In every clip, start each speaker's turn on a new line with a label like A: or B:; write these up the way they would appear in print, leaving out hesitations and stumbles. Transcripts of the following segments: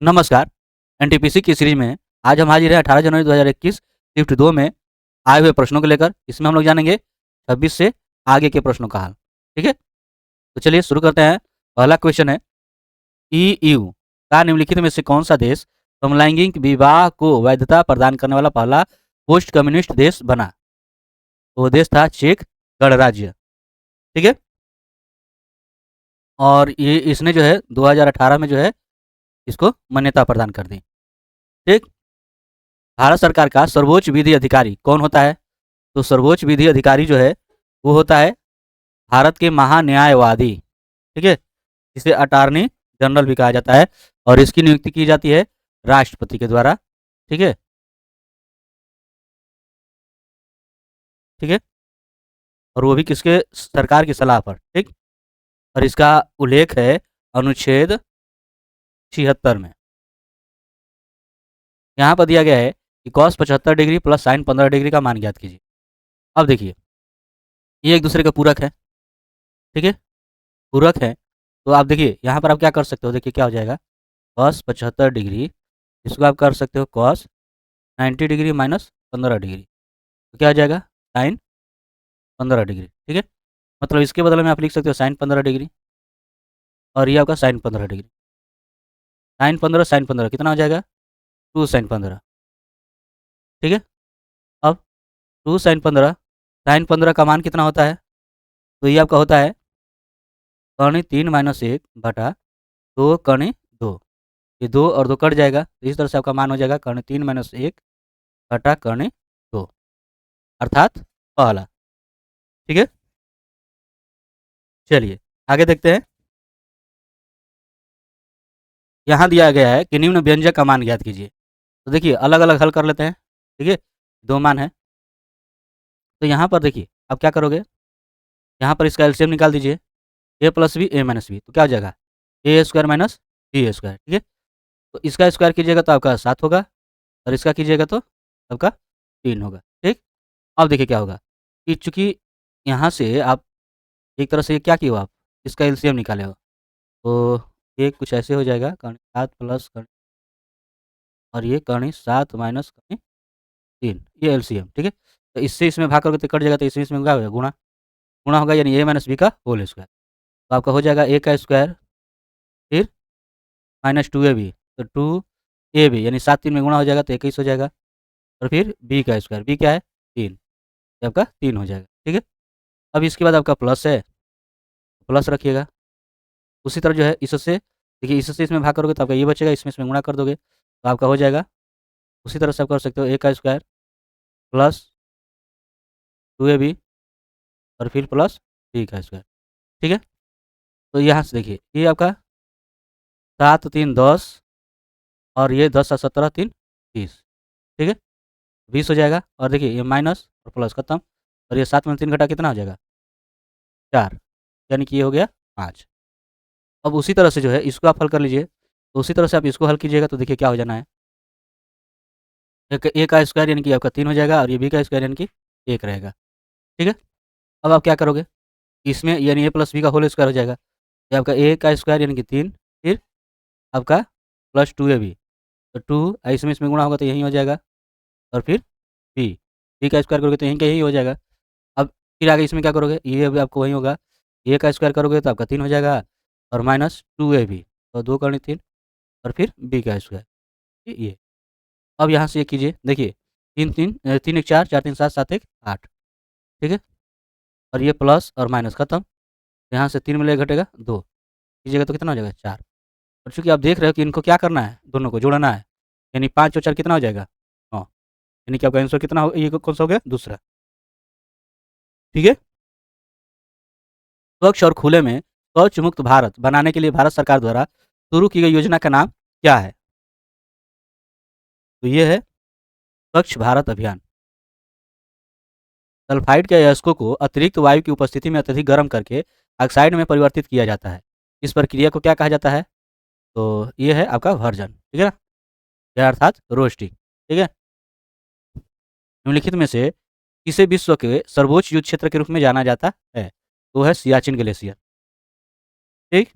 A: नमस्कार। एनटीपीसी की सीरीज में आज हम हाजिर हैं 18 जनवरी 2021 शिफ्ट 2 में आए हुए प्रश्नों को लेकर। इसमें हम लोग जानेंगे 26 से आगे के प्रश्नों का हाल। ठीक है? तो चलिए शुरू करते हैं। पहला क्वेश्चन है, ईयू का निम्नलिखित में से कौन सा देश समलैंगिक विवाह को वैधता प्रदान करने वाला पहला पोस्ट कम्युनिस्ट देश बना? तो वो देश था चेक गणराज्य। ठीक है? और ये इसने जो है 2018 में जो है इसको मान्यता प्रदान कर दी। ठीक? भारत सरकार का सर्वोच्च विधि अधिकारी कौन होता है? तो सर्वोच्च विधि अधिकारी जो है वो होता है भारत के महान्यायवादी। ठीक है, जिसे अटॉर्नी जनरल भी कहा जाता है और इसकी नियुक्ति की जाती है राष्ट्रपति के द्वारा। ठीक है, ठीक है, और वो भी किसके, सरकार की सलाह पर। ठीक, और इसका उल्लेख है अनुच्छेद 76 में। यहाँ पर दिया गया है कि cos 75 degree plus sign 15 degree का मान ज्ञात कीजिए। अब देखिए, ये एक दूसरे का पूरक है। ठीक है, पूरक है, तो आप देखिए यहाँ पर आप क्या कर सकते हो, देखिए क्या हो जाएगा, कॉस 75 डिग्री, इसको आप कर सकते हो कॉस 90 डिग्री माइनस 15 डिग्री, तो क्या आ जाएगा, साइन 15 डिग्री। ठीक है, मतलब इसके बदले में आप लिख सकते हो साइन 15 डिग्री और ये आपका साइन 15 डिग्री। साइन 15 कितना हो जाएगा, 2 साइन 15। ठीक है, अब 2 साइन 15 का मान कितना होता है, तो ये आपका होता है कर्ण 3 माइनस 1 बटा 2 कर्ण 2। ये 2 और 2 कट जाएगा, तो इस तरह से आपका मान हो जाएगा कर्ण 3 माइनस 1 बटा कर्ण 2, अर्थात पहला। ठीक है, चलिए आगे देखते हैं। यहाँ दिया गया है कि निम्न व्यंजक का मान ज्ञात कीजिए। तो देखिए अलग अलग हल कर लेते हैं। ठीक है, दो मान है, तो यहाँ पर देखिए आप क्या करोगे, यहाँ पर इसका एलसीएम निकाल दीजिए, ए प्लस बी ए माइनस बी, तो क्या हो जाएगा, ए स्क्वायर माइनस बी स्क्वायर। ठीक है, तो इसका स्क्वायर कीजिएगा तो आपका 7 होगा और इसका कीजिएगा तो आपका 3 होगा। ठीक, अब देखिए क्या होगा कि चूंकि यहाँ से आप एक तरह से ये क्या किए हो, आप इसका एलसीएम निकाले हो, तो ये कुछ ऐसे हो जाएगा, कर्ण 7 प्लस कर्ण और ये कर्ण 7 माइनस कर्ण 3, ये एलसीएम। ठीक है, तो इससे इसमें भाग करोगे तो कट जाएगा, तो इसमें इसमें क्या होगा, गुणा। गुणा होगा यानी ए माइनस बी का होल स्क्वायर, तो आपका हो जाएगा ए का स्क्वायर फिर माइनस 2ab, तो 2ab यानी 7 3 में गुणा हो जाएगा तो 21 हो जाएगा, और फिर बी का स्क्वायर, बी क्या है 3, ये आपका 3 हो जाएगा। ठीक है, अब इसके बाद आपका प्लस है, प्लस रखिएगा। उसी तरह जो है इससे, देखिए इससे इसमें भाग करोगे तो आपका ये बचेगा, इसमें इसमें गुणा कर दोगे तो आपका हो जाएगा, उसी तरह से आप कर सकते हो ए का स्क्वायर प्लस 2ab और फिर प्लस बी का स्क्वायर। ठीक है, तो यहाँ से देखिए ये आपका 7 3 10 और ये 10 और 17 3 30। ठीक है, 20 हो जाएगा, और देखिए ये माइनस और प्लस खत्म, और ये 7 में 3 घटा कितना हो जाएगा 4, यानी कि ये हो गया 5। अब उसी तरह से जो है इसको आप हल कर लीजिए, तो उसी तरह से आप इसको हल कीजिएगा तो देखिए क्या हो जाना है, एक ए का स्क्वायर यानी कि आपका 3 हो जाएगा और ये बी का स्क्वायर यानी कि 1 रहेगा। ठीक है, अब आप क्या करोगे, इसमें यानी ए प्लस बी का होल स्क्वायर हो जाएगा, ये आपका ए का स्क्वायर यानी कि 3, फिर आपका प्लस 2ab, तो 2 इसमें इसमें गुणा होगा तो यही हो जाएगा, और फिर बी, बी का स्क्वायर करोगे तो यहीं का यही हो जाएगा। अब फिर आगे इसमें क्या करोगे, ये भी आपको वही होगा, ए का स्क्वायर करोगे तो आपका 3 हो जाएगा और माइनस 2ab, तो 2 कर्णी 3 और फिर बी का स्क्वायर, ये। अब यहाँ से ये कीजिए, देखिए 3 1 4 4 3 7 7 1 8। ठीक है, और ये प्लस और माइनस खत्म, यहाँ से 3 मिलेगा घटेगा 2, कीजिएगा तो कितना हो जाएगा 4। और चूँकि आप देख रहे हो कि इनको क्या करना है, दोनों को जोड़ना है, यानी 5 और 4 कितना हो जाएगा 9, यानी कि आपका आंसर कितना हो, ये कौन सा हो गया, दूसरा। ठीक है, स्वच्छ और खुले में शौच मुक्त भारत बनाने के लिए भारत सरकार द्वारा शुरू की गई योजना का नाम क्या है? तो ये है स्वच्छ भारत अभियान। सल्फाइड के अयस्कों को अतिरिक्त वायु की उपस्थिति में अत्यधिक गर्म करके ऑक्साइड में परिवर्तित किया जाता है। इस प्रक्रिया को क्या कहा जाता है? तो ये है आपका वर्जन। ठीक है ना, यह अर्थात रोस्टिंग। ठीक है, निम्नलिखित में से किसे विश्व के सर्वोच्च युद्ध क्षेत्र के रूप में जाना जाता है? तो है सियाचिन ग्लेशियर। ठीक,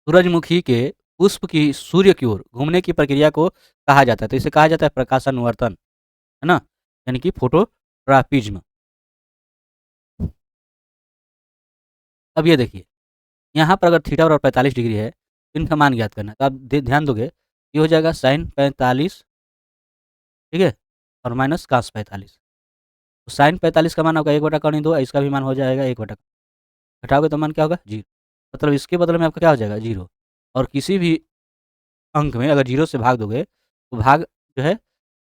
A: सूरजमुखी के पुष्प की सूर्य की ओर घूमने की प्रक्रिया को कहा जाता है, तो इसे कहा जाता है प्रकाशानुवर्तन, है ना? यानी कि फोटोट्रॉपिज्म। अब ये देखिए, यहाँ पर अगर थीटा और 45 डिग्री है, तो इनका मान ज्ञात करना है। तो आप ध्यान दोगे, ये हो जाएगा साइन 45, ठीक है, और माइनस कास 45। तो साइन 45 का मान आपका 1/2, इसका भी मान हो जाएगा 1/, घटाओगे तो मान क्या होगा? जीरो। मतलब इसके बदले में आपका क्या हो जाएगा? जीरो। और किसी भी अंक में अगर जीरो से भाग दोगे, तो भाग जो है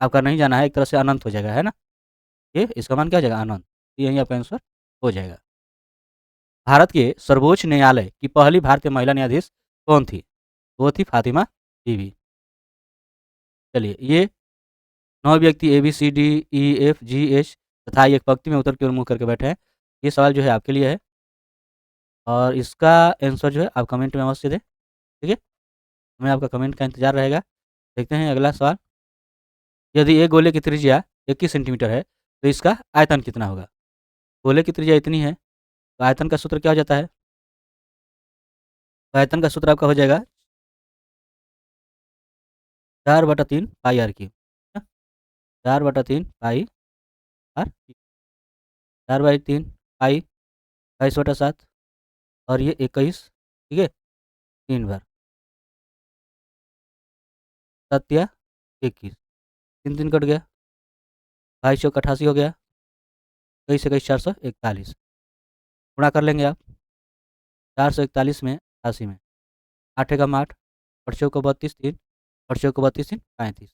A: आपका नहीं जाना है, एक तरह से अनंत हो जाएगा, है ना? ये इसका मान क्या हो जाएगा? अनंत। तो यही आपका आंसर हो जाएगा। भारत के सर्वोच्च न्यायालय की पहली भारतीय महिला न्यायाधीश कौन थी? वो थी फातिमा बीवी। चलिए, ये 9 व्यक्ति A B C D E F G H तथा एक पंक्ति में उत्तर की ओर मुँह करके बैठे हैं। ये सवाल जो है आपके लिए है, और इसका आंसर जो है आप कमेंट में अवश्य दें, ठीक है? हमें आपका कमेंट का इंतज़ार रहेगा। देखते हैं अगला सवाल। यदि एक गोले की त्रिज्या 21 सेंटीमीटर है, तो इसका आयतन कितना होगा? गोले की त्रिज्या इतनी है, तो आयतन का सूत्र क्या हो जाता है? तो आयतन का सूत्र आपका हो जाएगा 4/3 pi r cube, 4/3 pi r cube, 4/3 pi 22/7, और ये 21, ठीक है, 3 बार, 7 या 21, 3 3 कट गया, 22 88 हो गया, 21 21 441, गुणा कर लेंगे आप, 441 में 88 में, 8 एकम 8, 8 चौको 32 3, 8 चौको 32 3 35,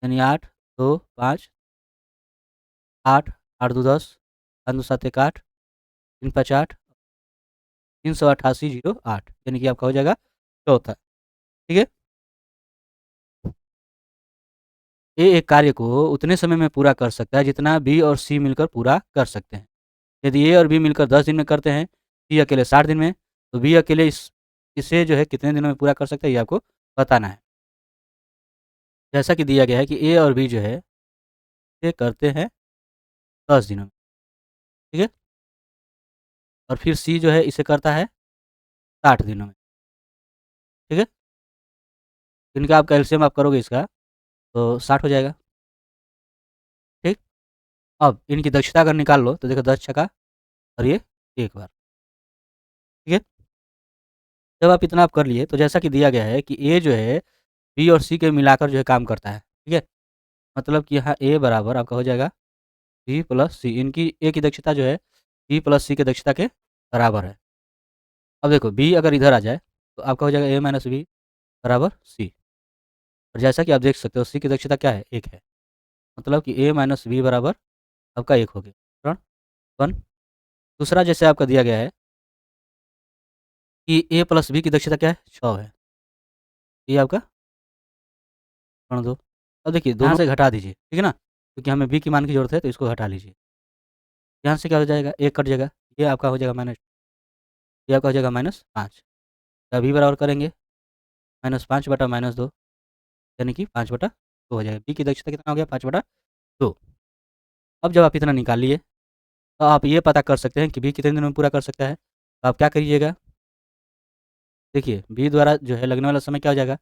A: यानी 8 2 5 8, 8 2 10, 5 2 7 1 8, 3 5 8, 388 यानी कि आपका हो जाएगा चौथा, ठीक है? ए एक कार्य को उतने समय में पूरा कर सकता है जितना बी और सी मिलकर पूरा कर सकते हैं। यदि ए और बी मिलकर 10 दिन में करते हैं, सी अकेले 60 दिन में, तो बी अकेले इसे जो है कितने दिनों में पूरा कर सकता है, ये आपको बताना है। जैसा कि दिया गया है कि ए और बी जो है, ये करते हैं 10 दिनों में, ठीक है? और फिर सी जो है इसे करता है 60 दिनों में, ठीक है? इनका आप कैल्शियम आप करोगे इसका, तो 60 हो जाएगा, ठीक? अब इनकी दक्षता अगर निकाल लो, तो देखो 10 छक्का और ये 1 बार, ठीक है? जब आप इतना आप कर लिए, तो जैसा कि दिया गया है कि ए जो है बी और सी के मिलाकर जो है काम करता है, ठीक है? मतलब कि यहाँ ए बराबर आपका हो जाएगा बी प्लस सी, इनकी ए की दक्षता जो है बी प्लस सी की दक्षता के बराबर है। अब देखो बी अगर इधर आ जाए, तो आपका हो जाएगा ए माइनस बी बराबर सी, और जैसा कि आप देख सकते हो सी की दक्षता क्या है? 1 है। मतलब कि ए माइनस बी बराबर आपका 1 हो गया, समीकरण 1। दूसरा जैसे आपका दिया गया है कि ए प्लस बी की दक्षता क्या है? 6 है। ये आपका समीकरण 2। अब देखिए दोनों से घटा दीजिए, ठीक है ना? क्योंकि हमें बी की मान की ज़रूरत है, तो इसको घटा लीजिए। यहाँ से क्या हो जाएगा? 1 कट जाएगा, ये आपका हो जाएगा माइनस, ये आपका हो जाएगा -5। अभी बराबर करेंगे -5/-2, यानी कि 5/2 हो जाएगा। बी की दक्षता कितना हो गया? 5/2। अब जब आप इतना निकाल लिए, तो आप ये पता कर सकते हैं कि बी कितने दिनों में पूरा कर सकता है। तो आप क्या करिएगा, देखिए बी द्वारा जो है लगने वाला समय क्या हो जाएगा,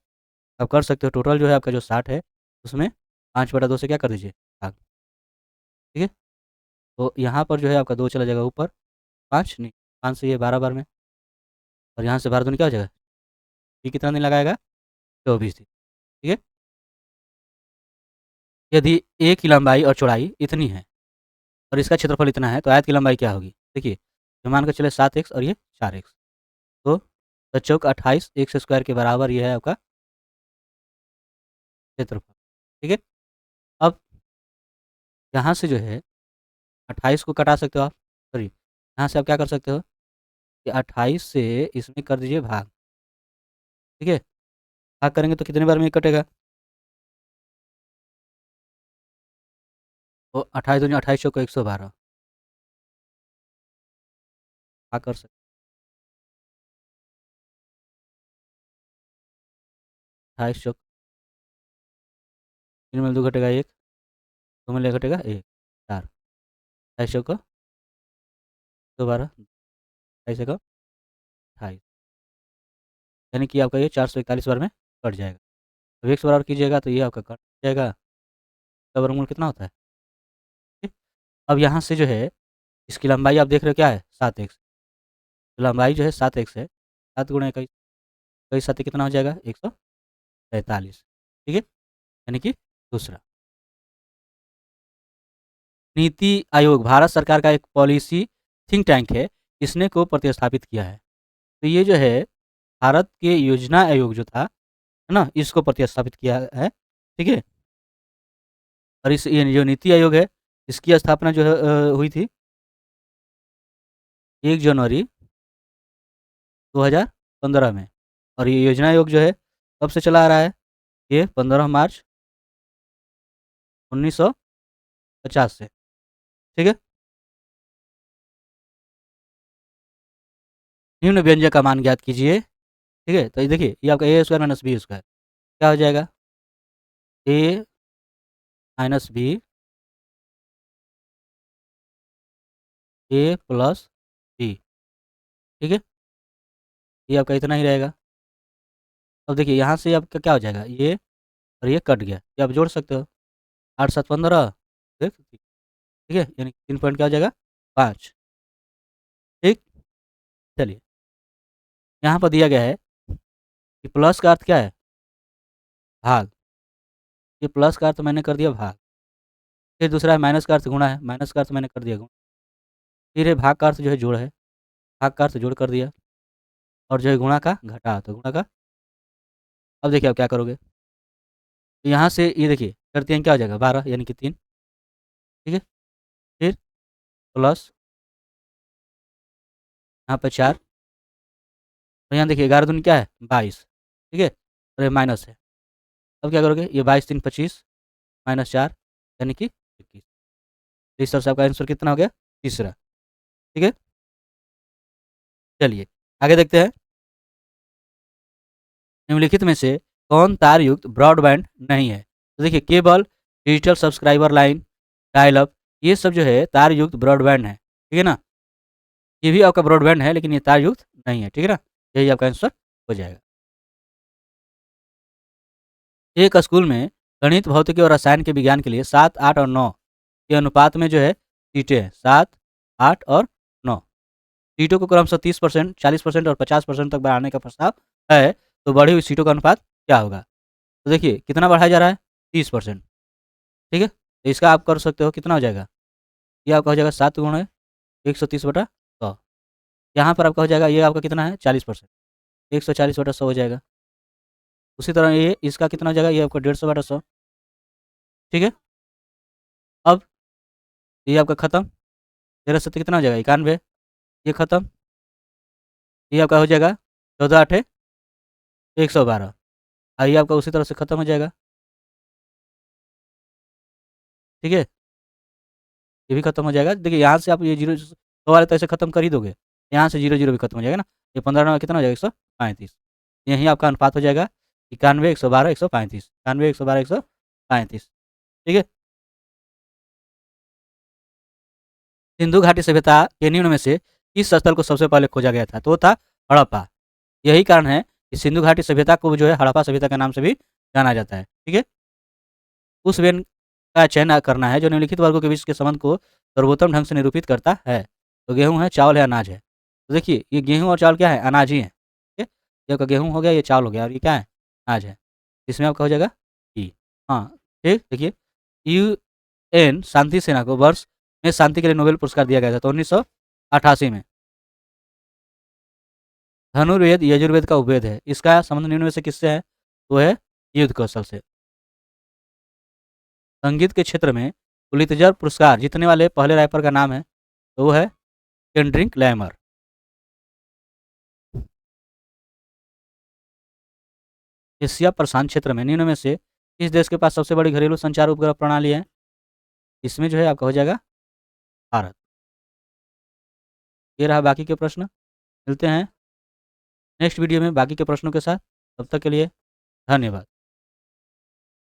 A: आप कर सकते हो टोटल जो है आपका जो 60 है, उसमें 5/2 से क्या कर दीजिए, भाग, ठीक है? तो यहाँ पर जो है आपका 2 चला जाएगा ऊपर, 5 नहीं, 5 से ये 12 बार में, और यहाँ से 12 दूनी क्या हो जाएगा, बी कितना दिन लगाएगा? 24 दिन, ठीक है? यदि ए की लंबाई और चौड़ाई इतनी है और इसका क्षेत्रफल इतना है, तो आयत की लंबाई क्या होगी? देखिए, ये मान के चले 7x और ये 4x, तो 7 चौक 28, x स्क्वायर के बराबर ये है आपका क्षेत्रफल, ठीक है? अब यहाँ से जो है 28 को कटा सकते हो आप, सॉरी, यहाँ से आप क्या कर सकते हो कि 28 से इसमें कर दीजिए भाग, ठीक है? भाग करेंगे तो कितने बार में ये कटेगा? तो 28 दूनी 28 चौको 112, भाग कर सकते, 28 चौक 3 में 2 घटेगा 1, 2 में ले घटेगा 1, 4, 28 चौको 112, 28 एकम 28। यानी कि आपका ये 441 बार में कट जाएगा। अब 100 बार कीजिएगा तो ये आपका कट जाएगा, इसका वर्गमूल कितना होता है? ठीक। अब यहाँ से जो है इसकी लंबाई आप देख रहे हो क्या है? 7x। तो लंबाई जो है 7x है, 7 गुणा इक्कीस, इक्कीस सात कितना हो जाएगा? 143। ठीक है, यानी कि दूसरा। नीति आयोग भारत सरकार का एक पॉलिसी थिंक टैंक है, इसने को प्रतिस्थापित किया है। तो ये जो है भारत के योजना आयोग जो था, है ना, इसको प्रतिस्थापित किया है। ठीक है, और इस ये जो नीति आयोग है, इसकी स्थापना जो है हुई थी 1 जनवरी 2015 में। और ये योजना आयोग जो है कब से चला आ रहा है? ये 15 मार्च 1950 से। ठीक है, निम्न व्यंजक का मान ज्ञात कीजिए। ठीक है, तो ये देखिए ये आपका ए स्क्वायर माइनस बी स्क्वायर क्या हो जाएगा? ए माइनस बी ए प्लस बी। ठीक है, ये आपका इतना ही रहेगा। अब देखिए यहाँ से आपका क्या हो जाएगा? ये और ये कट गया, ये आप जोड़ सकते हो। 8 7 15, ठीक है, यानी 3 पॉइंट क्या हो जाएगा? 5। ठीक, चलिए यहाँ पर दिया गया है कि प्लस का अर्थ क्या है? भाग। ये प्लस का अर्थ मैंने कर दिया भाग। फिर दूसरा है माइनस का अर्थ गुणा है, माइनस का अर्थ मैंने कर दिया गुणा। फिर ये भाग का अर्थ जो है जोड़ है, भाग का अर्थ जोड़ कर दिया। और जो है गुणा का घटा, तो गुणा का। अब देखिए आप क्या करोगे? तो यहाँ से ये देखिए कर 3 क्या हो जाएगा? 12 यानी कि 3। ठीक है, फिर प्लस यहाँ पे 4 और यहाँ देखिए 11 दूनी क्या है? 22। ठीक है, और ये माइनस है। अब क्या करोगे? ये 22 3 25 माइनस 4 यानी कि 21। तो इस तरह से आपका आंसर कितना हो गया? तीसरा। ठीक है, चलिए आगे देखते हैं। निम्नलिखित में से कौन तार युक्त ब्रॉडबैंड नहीं है? तो देखिए cable, digital subscriber line, dial up, ये सब जो है तार युक्त ब्रॉडबैंड है। ठीक है ना, ये भी आपका ब्रॉडबैंड है लेकिन ये तार युक्त नहीं है। ठीक है ना, यही आपका आंसर हो जाएगा। एक स्कूल में गणित, भौतिकी और रसायन के विज्ञान के लिए 7 8 और 9 के अनुपात में जो है सीटें हैं। 7 8 और 9 सीटों को क्रमशः 30%, 40% और 50% तक बढ़ाने का प्रस्ताव है। तो बढ़ी हुई सीटों का अनुपात क्या होगा? तो देखिए कितना बढ़ाया जा रहा है? 30%। ठीक है, तो इसका आप कर सकते हो, कितना हो जाएगा? ये आपका हो जाएगा 7 गुणे 130/100। यहाँ पर आपका हो जाएगा, ये आपका कितना है? 40%, 140/100 हो जाएगा। उसी तरह ये इसका कितना हो जाएगा? ये आपका 150/100। ठीक है, अब ये आपका खत्म। 13 से कितना हो जाएगा? 91। ये खत्म, ये आपका हो जाएगा 14 8 112। और ये आपका उसी तरह से खत्म हो जाएगा। ठीक है, ये भी खत्म हो जाएगा। देखिए यहाँ से आप ये जीरो 100 वाले तो ऐसे खत्म कर ही दोगे, यहाँ से जीरो जीरो भी खत्म हो जाएगा ना। ये 15 कितना हो जाएगा? 135। यही आपका अनुपात हो जाएगा 91 112 135, 91 112 135। ठीक है, सिंधु घाटी सभ्यता के निम्न में से किस स्थल को सबसे पहले खोजा गया था? तो वो था हड़प्पा। यही कारण है कि सिंधु घाटी सभ्यता को जो है हड़प्पा सभ्यता के नाम से भी जाना जाता है। ठीक है, उस व्यंजन का चयन करना है जो निम्नलिखित वर्गों के बीच के संबंध को सर्वोत्तम ढंग से निरूपित करता है। तो गेहूँ है, चावल है, अनाज है। तो देखिए ये गेहूँ और चावल क्या है? अनाज ही है। ठीक है, ये आपका गेहूँ हो गया, ये चावल हो गया, और ये क्या है? अनाज है। इसमें आपका हो जाएगा ई। हाँ, ठीक, देखिए यूएन शांति सेना को वर्ष में शांति के लिए नोबेल पुरस्कार दिया गया था, तो 1988 में। धनुर्वेद यजुर्वेद का उपवेद है, इसका संबंध निम्न में से किससे है? वो है युद्ध कौशल से। संगीत के क्षेत्र में पुलित्जर पुरस्कार जीतने वाले पहले रैपर का नाम है, तो वो है केंड्रिक लैमर। एशिया प्रशांत क्षेत्र में निम्न में से किस देश के पास सबसे बड़ी घरेलू संचार उपग्रह प्रणाली है? इसमें जो है आपका हो जाएगा भारत। ये रहा बाकी के प्रश्न। मिलते हैं नेक्स्ट वीडियो में बाकी के प्रश्नों के साथ। तब तक के लिए धन्यवाद।